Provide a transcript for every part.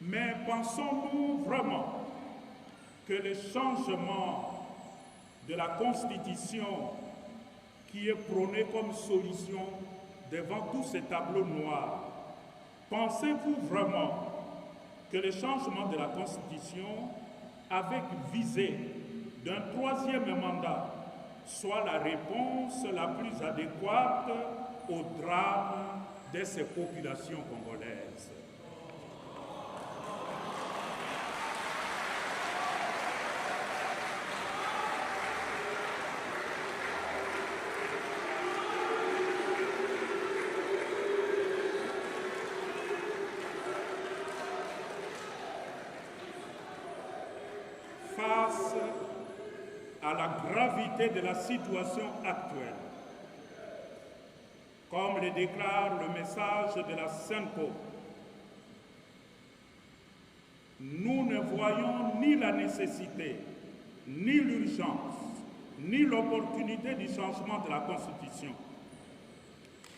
Mais pensons-nous vraiment que le changement de la Constitution qui est prôné comme solution devant tous ces tableaux noirs, pensez-vous vraiment que le changement de la Constitution avec visée d'un troisième mandat soit la réponse la plus adéquate au drame de ces populations congolaises? Face à la gravité de la situation actuelle, comme le déclare le message de la SENCO, nous ne voyons ni la nécessité, ni l'urgence, ni l'opportunité du changement de la Constitution.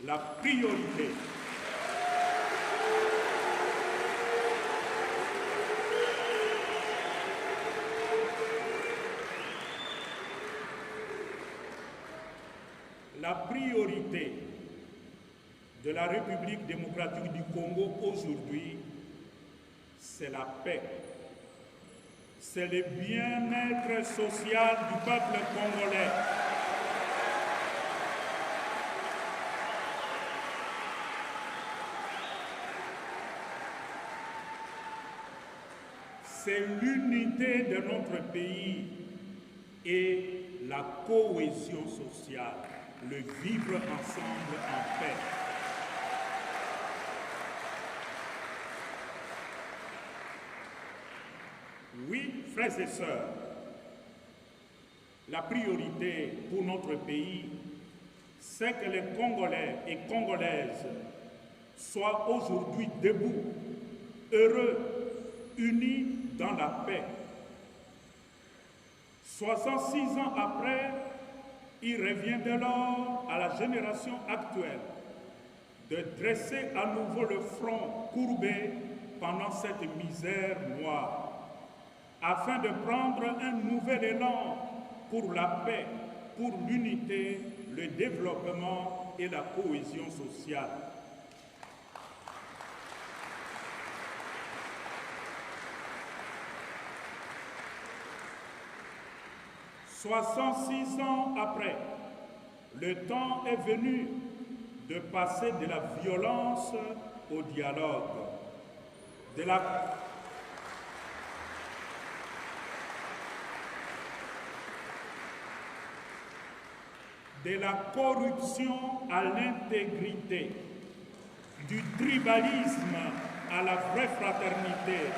La priorité de la République démocratique du Congo aujourd'hui, c'est la paix. C'est le bien-être social du peuple congolais. C'est l'unité de notre pays et la cohésion sociale, le vivre ensemble en paix. Oui, frères et sœurs, la priorité pour notre pays, c'est que les Congolais et Congolaises soient aujourd'hui debout, heureux, unis dans la paix. 66 ans après, il revient dès lors à la génération actuelle de dresser à nouveau le front courbé pendant cette misère noire, afin de prendre un nouvel élan pour la paix, pour l'unité, le développement et la cohésion sociale. « 66 ans après, le temps est venu de passer de la violence au dialogue, de la corruption à l'intégrité, du tribalisme à la vraie fraternité,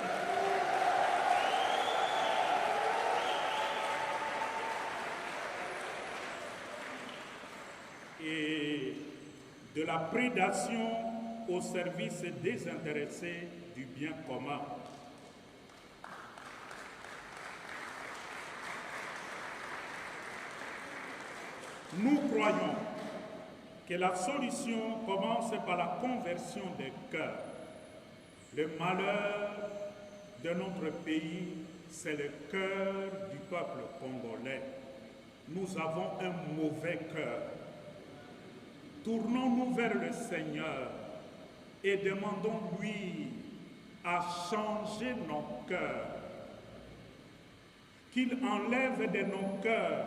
et de la prédation au service désintéressé du bien commun. Nous croyons que la solution commence par la conversion des cœurs. Le malheur de notre pays, c'est le cœur du peuple congolais. Nous avons un mauvais cœur. Tournons-nous vers le Seigneur et demandons-lui à changer nos cœurs, qu'il enlève de nos cœurs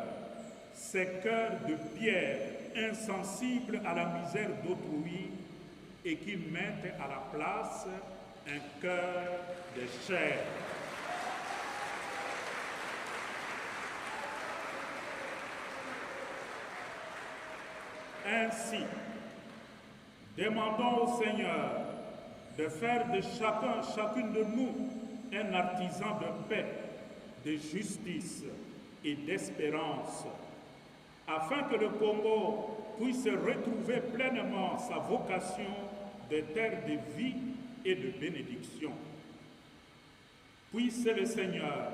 ces cœurs de pierre, insensibles à la misère d'autrui, et qu'il mette à la place un cœur de chair. Ainsi, demandons au Seigneur de faire de chacune de nous, un artisan de paix, de justice et d'espérance, afin que le Congo puisse retrouver pleinement sa vocation de terre de vie et de bénédiction. Puisse le Seigneur,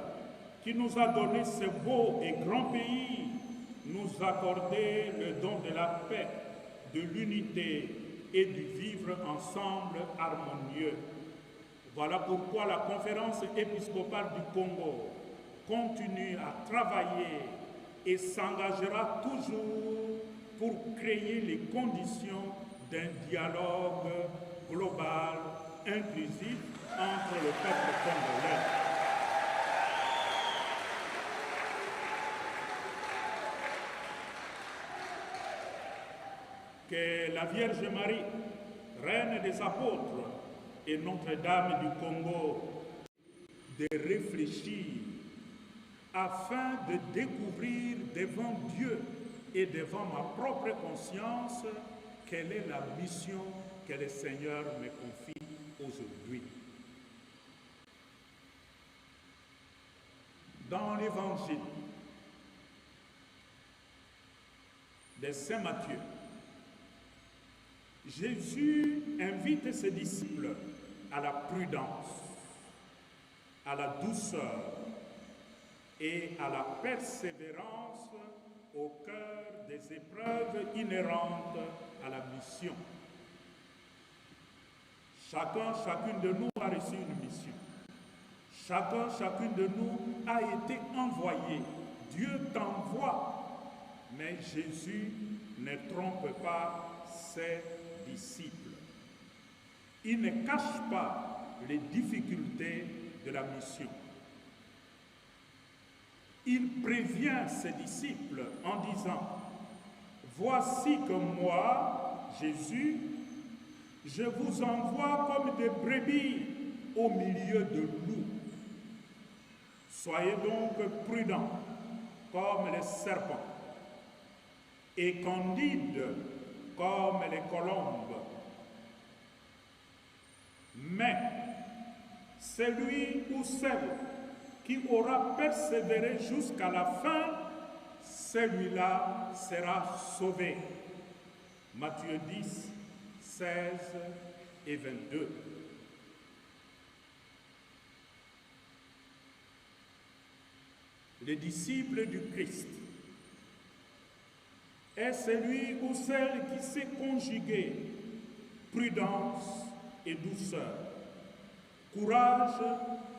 qui nous a donné ce beau et grand pays, nous accorder le don de la paix, de l'unité et du vivre ensemble harmonieux. Voilà pourquoi la conférence épiscopale du Congo continue à travailler et s'engagera toujours pour créer les conditions d'un dialogue global, inclusif entre le peuple congolais. Que la Vierge Marie, Reine des apôtres et Notre-Dame du Congo, de réfléchir afin de découvrir devant Dieu et devant ma propre conscience quelle est la mission que le Seigneur me confie aujourd'hui. Dans l'évangile de Saint Matthieu, Jésus invite ses disciples à la prudence, à la douceur et à la persévérance au cœur des épreuves inhérentes à la mission. Chacune de nous a reçu une mission. Chacune de nous a été envoyé. Dieu t'envoie, mais Jésus ne trompe pas ses disciples. Il ne cache pas les difficultés de la mission. Il prévient ses disciples en disant: voici que moi, Jésus, je vous envoie comme des brebis au milieu de loups. Soyez donc prudents comme les serpents et candides comme les colombes. Mais celui ou celle qui aura persévéré jusqu'à la fin, celui-là sera sauvé. Matthieu 10, 16 et 22. Les disciples du Christ est celui ou celle qui sait conjuguer prudence et douceur, courage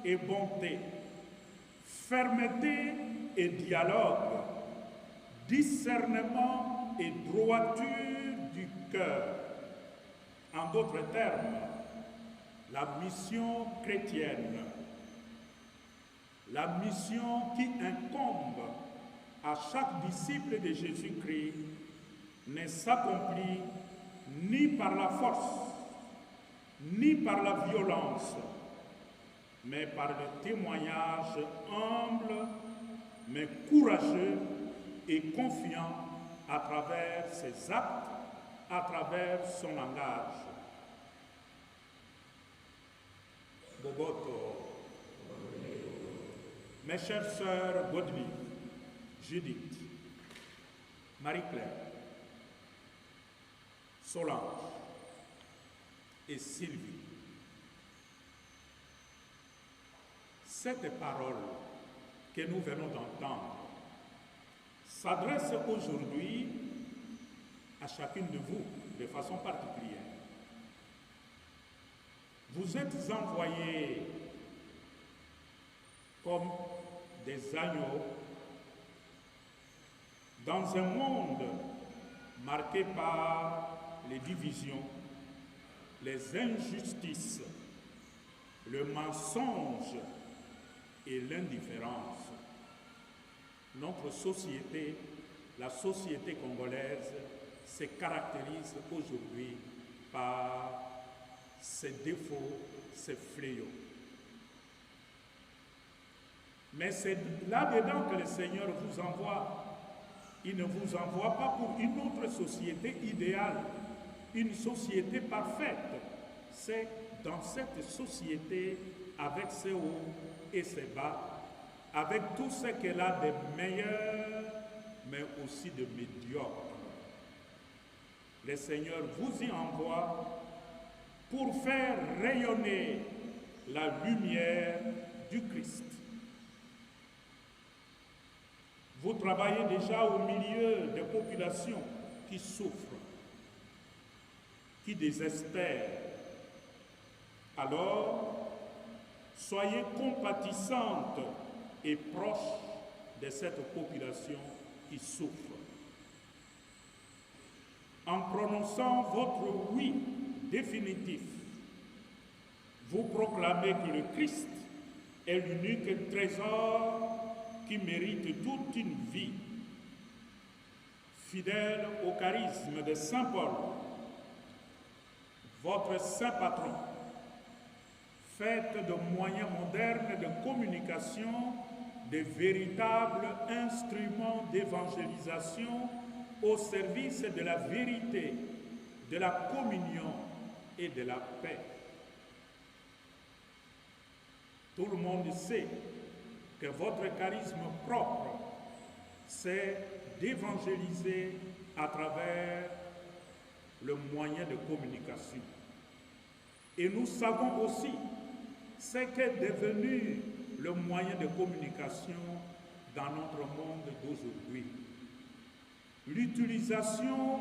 et bonté, fermeté et dialogue, discernement et droiture du cœur. En d'autres termes, la mission chrétienne, la mission qui incombe à chaque disciple de Jésus-Christ ne s'accomplit ni par la force, ni par la violence, mais par le témoignage humble, mais courageux et confiant à travers ses actes, à travers son langage. Boboto. Mes chères sœurs Godwin, Judith, Marie-Claire, Solange et Sylvie, cette parole que nous venons d'entendre s'adresse aujourd'hui à chacune de vous de façon particulière. Vous êtes envoyés comme des agneaux dans un monde marqué par les divisions, les injustices, le mensonge et l'indifférence. Notre société, la société congolaise, se caractérise aujourd'hui par ses défauts, ses fléaux. Mais c'est là-dedans que le Seigneur vous envoie. Il ne vous envoie pas pour une autre société idéale, une société parfaite. C'est dans cette société, avec ses hauts et ses bas, avec tout ce qu'elle a de meilleur, mais aussi de médiocre. Le Seigneur vous y envoie pour faire rayonner la lumière du Christ. Vous travaillez déjà au milieu des populations qui souffrent, qui désespèrent. Alors, soyez compatissantes et proches de cette population qui souffre. En prononçant votre oui définitif, vous proclamez que le Christ est l'unique trésor qui mérite toute une vie. Fidèle au charisme de Saint Paul, votre saint patron, faites de moyens modernes de communication de véritables instruments d'évangélisation au service de la vérité, de la communion et de la paix. Tout le monde sait que votre charisme propre, c'est d'évangéliser à travers le moyen de communication. Et nous savons aussi ce qu'est devenu le moyen de communication dans notre monde d'aujourd'hui. L'utilisation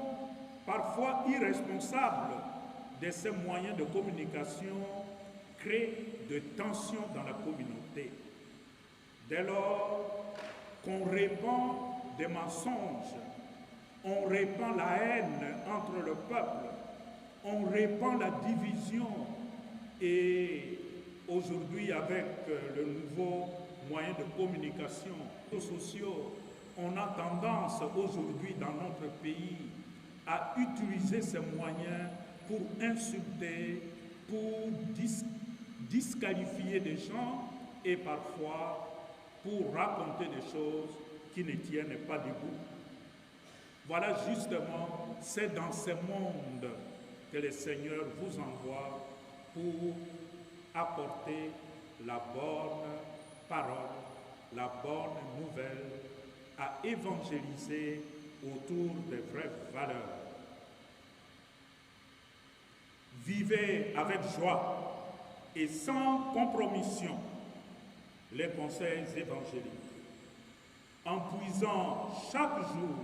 parfois irresponsable de ces moyens de communication crée de tensions dans la communauté. Dès lors qu'on répand des mensonges, on répand la haine entre le peuple, on répand la division. Et aujourd'hui, avec le nouveau moyen de communication, les réseaux sociaux, on a tendance aujourd'hui dans notre pays à utiliser ces moyens pour insulter, pour disqualifier des gens et parfois pour raconter des choses qui ne tiennent pas debout. Voilà justement, c'est dans ce monde que le Seigneur vous envoie pour apporter la bonne parole, la bonne nouvelle, à évangéliser autour des vraies valeurs. Vivez avec joie et sans compromission les conseils évangéliques, en puisant chaque jour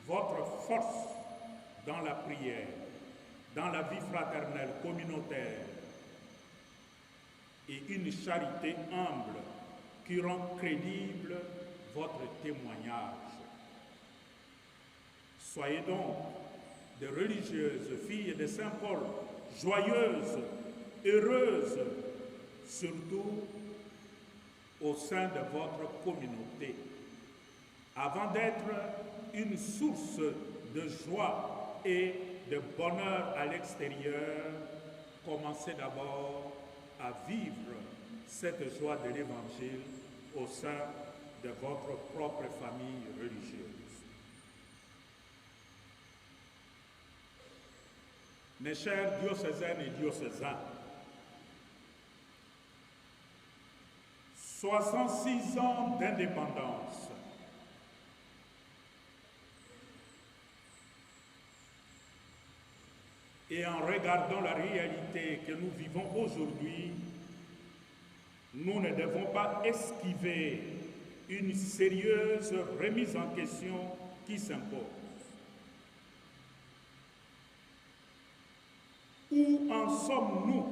votre force dans la prière, dans la vie fraternelle communautaire et une charité humble qui rend crédible votre témoignage. Soyez donc de religieuses filles de Saint Paul, joyeuses, heureuses, surtout au sein de votre communauté, avant d'être une source de joie et de bonheur à l'extérieur. Commencez d'abord à vivre cette joie de l'Évangile au sein de votre propre famille religieuse. Mes chers diocésaines et diocésains, 66 ans d'indépendance. Et en regardant la réalité que nous vivons aujourd'hui, nous ne devons pas esquiver une sérieuse remise en question qui s'impose. Où en sommes-nous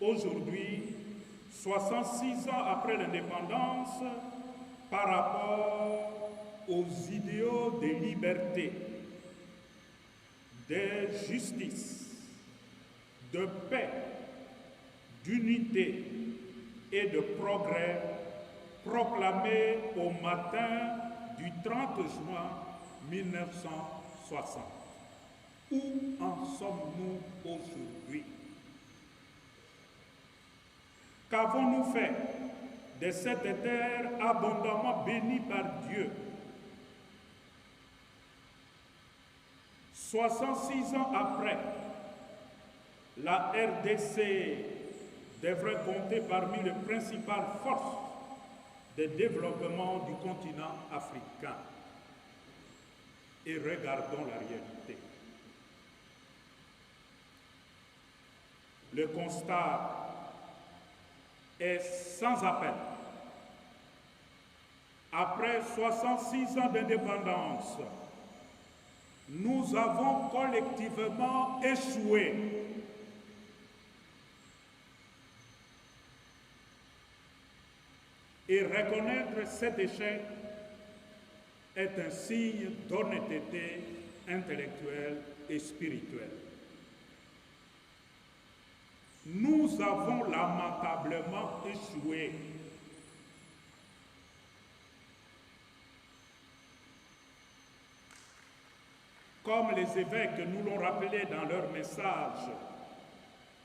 aujourd'hui, 66 ans après l'indépendance, par rapport aux idéaux de liberté, de justice, de paix, d'unité et de progrès proclamés au matin du 30 juin 1960. Où en sommes-nous aujourd'hui? Qu'avons-nous fait de cette terre abondamment bénie par Dieu? 66 ans après, la RDC devrait compter parmi les principales forces de développement du continent africain. Et regardons la réalité. Le constat est sans appel. Après 66 ans d'indépendance, nous avons collectivement échoué. Et reconnaître cet échec est un signe d'honnêteté intellectuelle et spirituelle. Nous avons lamentablement échoué. Comme les évêques nous l'ont rappelé dans leur message,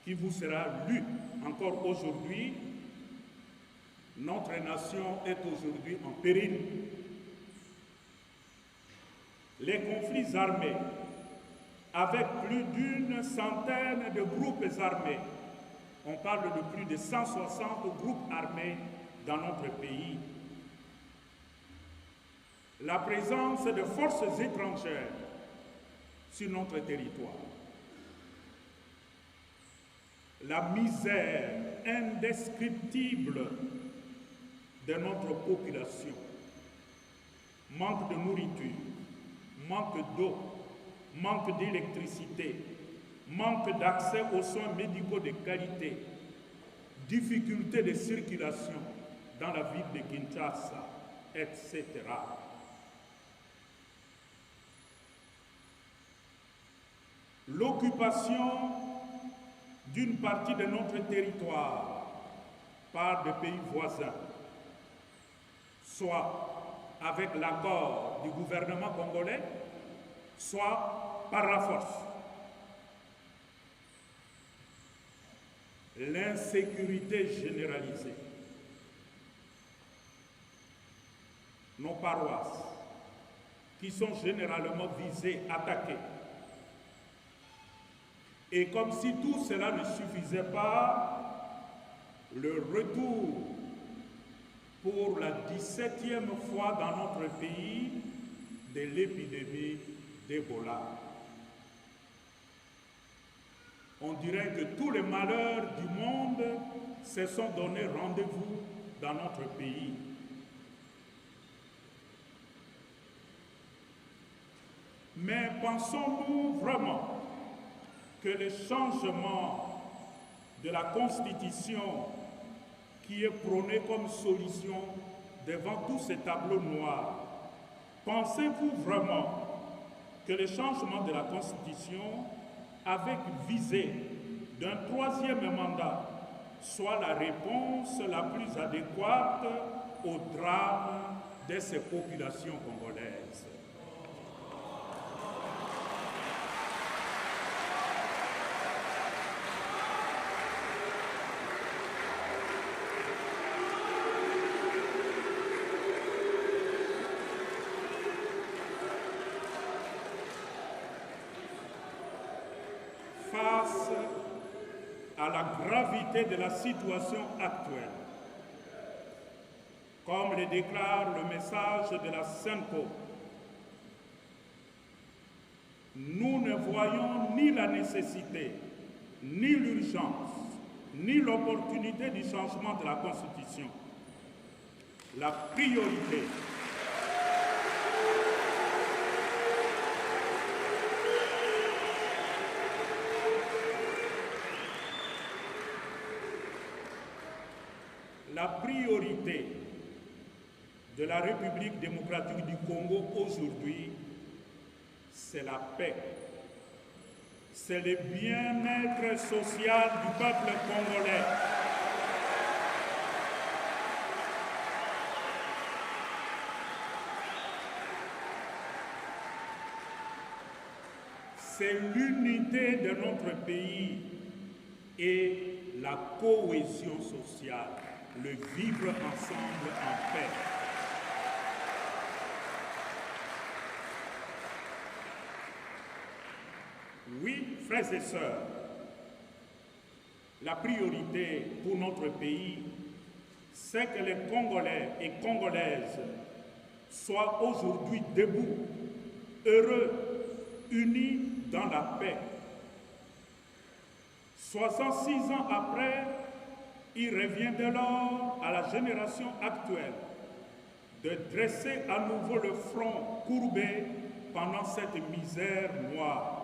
qui vous sera lu encore aujourd'hui, notre nation est aujourd'hui en péril. Les conflits armés, avec plus d'une centaine de groupes armés, on parle de plus de 160 groupes armés dans notre pays. La présence de forces étrangères sur notre territoire. La misère indescriptible de notre population. Manque de nourriture, manque d'eau, manque d'électricité, manque d'accès aux soins médicaux de qualité, difficultés de circulation dans la ville de Kinshasa, etc. L'occupation d'une partie de notre territoire par des pays voisins, soit avec l'accord du gouvernement congolais, soit par la force. L'insécurité généralisée. Nos paroisses, qui sont généralement visées, attaquées. Et comme si tout cela ne suffisait pas, le retour pour la 17e fois dans notre pays de l'épidémie d'Ebola. On dirait que tous les malheurs du monde se sont donné rendez-vous dans notre pays. Mais pensons-nous vraiment que le changement de la Constitution qui est prôné comme solution devant tous ces tableaux noirs, pensez-vous vraiment que le changement de la Constitution avec visée d'un 3e mandat soit la réponse la plus adéquate au drame de ces populations congolaises? Face à la gravité de la situation actuelle, comme le déclare le message de la SENCO, nous ne voyons ni la nécessité, ni l'urgence, ni l'opportunité du changement de la Constitution. La priorité de la République démocratique du Congo aujourd'hui, c'est la paix. C'est le bien-être social du peuple congolais. C'est l'unité de notre pays et la cohésion sociale, le vivre ensemble en paix. Oui, frères et sœurs, la priorité pour notre pays, c'est que les Congolais et Congolaises soient aujourd'hui debout, heureux, unis dans la paix. 66 ans après, il revient dès lors à la génération actuelle de dresser à nouveau le front courbé pendant cette misère noire,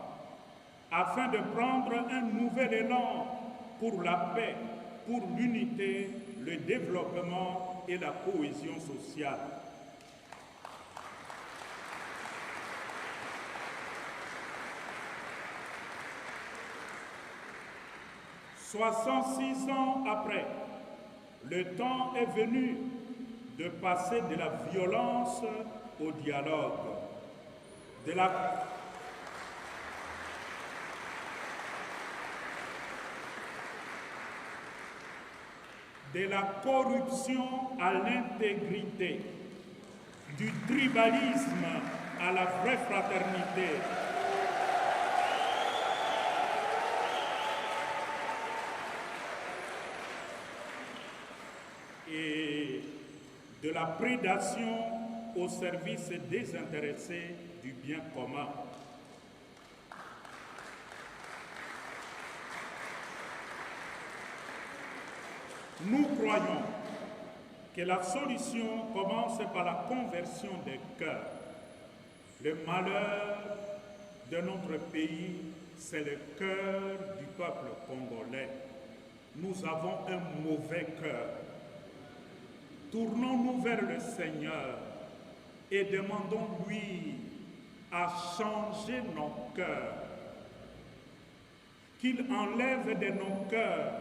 afin de prendre un nouvel élan pour la paix, pour l'unité, le développement et la cohésion sociale. « 66 ans après, le temps est venu de passer de la violence au dialogue, de la corruption à l'intégrité, du tribalisme à la vraie fraternité, et de la prédation au service désintéressé du bien commun. Nous croyons que la solution commence par la conversion des cœurs. Le malheur de notre pays, c'est le cœur du peuple congolais. Nous avons un mauvais cœur. Tournons-nous vers le Seigneur et demandons-lui à changer nos cœurs, qu'il enlève de nos cœurs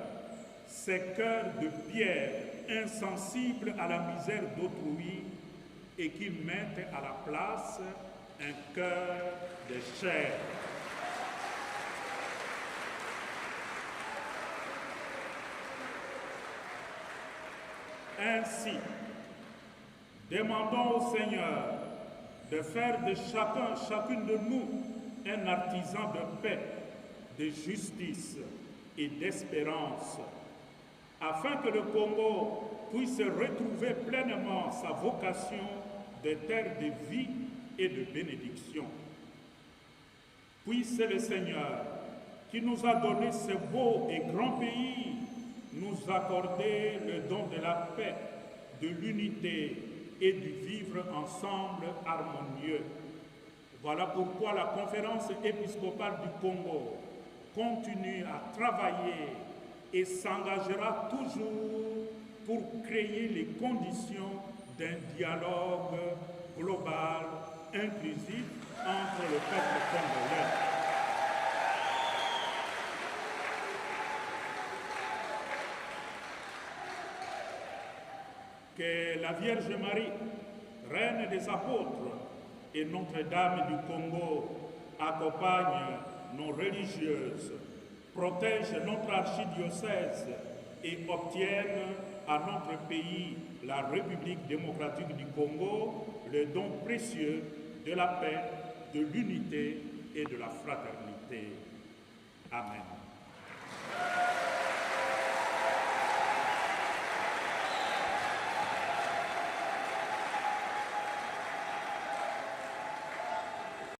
ces cœurs de pierre insensibles à la misère d'autrui et qu'il mette à la place un cœur de chair. Ainsi, demandons au Seigneur de faire de chacune de nous un artisan de paix, de justice et d'espérance, afin que le Congo puisse retrouver pleinement sa vocation de terre de vie et de bénédiction. Puisse le Seigneur, qui nous a donné ce beau et grand pays, nous accorder le don de la paix, de l'unité et du vivre ensemble harmonieux. Voilà pourquoi la conférence épiscopale du Congo continue à travailler et s'engagera toujours pour créer les conditions d'un dialogue global, inclusif entre le peuple congolais. Que la Vierge Marie, Reine des apôtres et Notre-Dame du Congo accompagnent nos religieuses, protègent notre archidiocèse et obtiennent à notre pays, la République démocratique du Congo, le don précieux de la paix, de l'unité et de la fraternité. Amen.